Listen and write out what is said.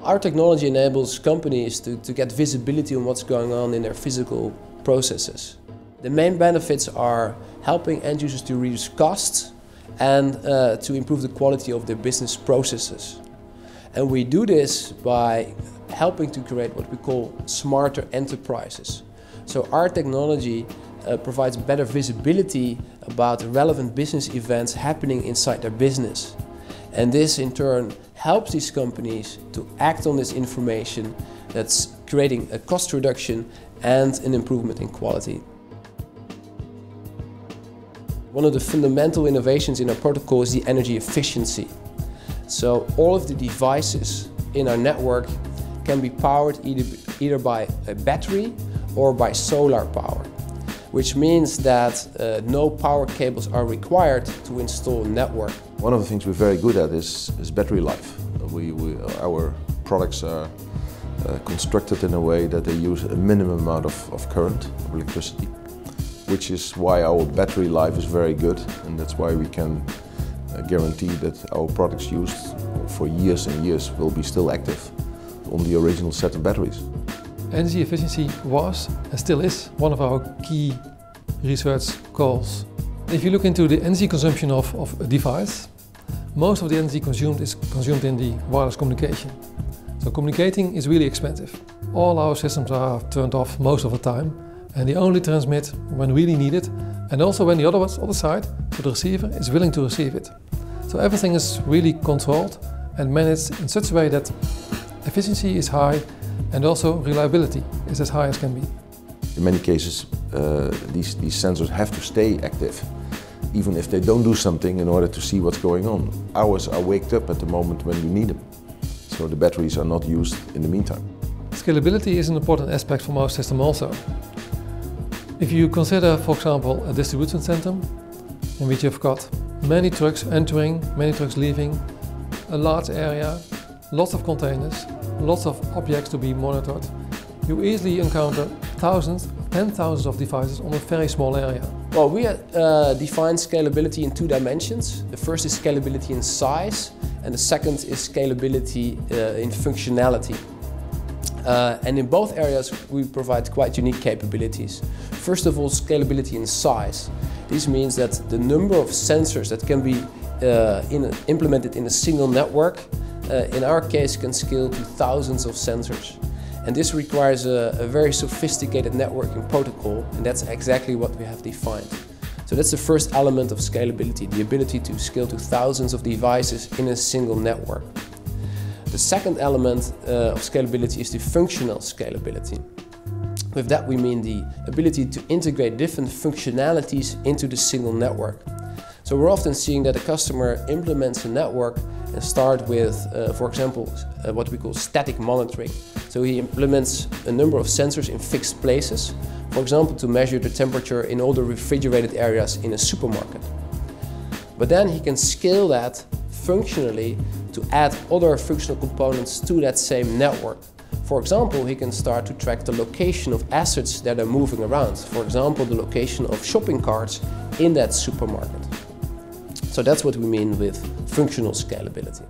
Our technology enables companies to get visibility on what's going on in their physical processes. The main benefits are helping end users to reduce costs and to improve the quality of their business processes. And we do this by helping to create what we call smarter enterprises. So our technology provides better visibility about relevant business events happening inside their business. And this in turn helps these companies to act on this information that's creating a cost reduction and an improvement in quality. One of the fundamental innovations in our protocol is the energy efficiency. So all of the devices in our network can be powered either by a battery or by solar power, which means that no power cables are required to install a network. One of the things we're very good at is battery life. Our products are constructed in a way that they use a minimum amount of current, of electricity, which is why our battery life is very good, and that's why we can guarantee that our products used for years and years will be still active on the original set of batteries. Energy efficiency was and still is one of our key research goals. If you look into the energy consumption of a device, most of the energy consumed is consumed in the wireless communication. So communicating is really expensive. All our systems are turned off most of the time and they only transmit when really needed and also when the other side, so the receiver, is willing to receive it. So everything is really controlled and managed in such a way that efficiency is high and also reliability is as high as can be. In many cases, these sensors have to stay active, even if they don't do something in order to see what's going on. Ours are waked up at the moment when you need them, so the batteries are not used in the meantime. Scalability is an important aspect from our system also. If you consider, for example, a distribution center in which you've got many trucks entering, many trucks leaving, a large area, lots of containers, lots of objects to be monitored, you easily encounter thousands, 10,000s of devices on a very small area. Well, we define scalability in two dimensions. The first is scalability in size, and the second is scalability in functionality. And in both areas we provide quite unique capabilities. First of all, scalability in size. This means that the number of sensors that can be implemented in a single network, in our case, can scale to thousands of sensors. And this requires a very sophisticated networking protocol, and that's exactly what we have defined. So that's the first element of scalability, the ability to scale to thousands of devices in a single network. The second element of scalability is the functional scalability. With that we mean the ability to integrate different functionalities into the single network. So we're often seeing that a customer implements a network and start with, for example, what we call static monitoring. So he implements a number of sensors in fixed places, for example, to measure the temperature in all the refrigerated areas in a supermarket. But then he can scale that functionally to add other functional components to that same network. For example, he can start to track the location of assets that are moving around. For example, the location of shopping carts in that supermarket. So that's what we mean with functional scalability.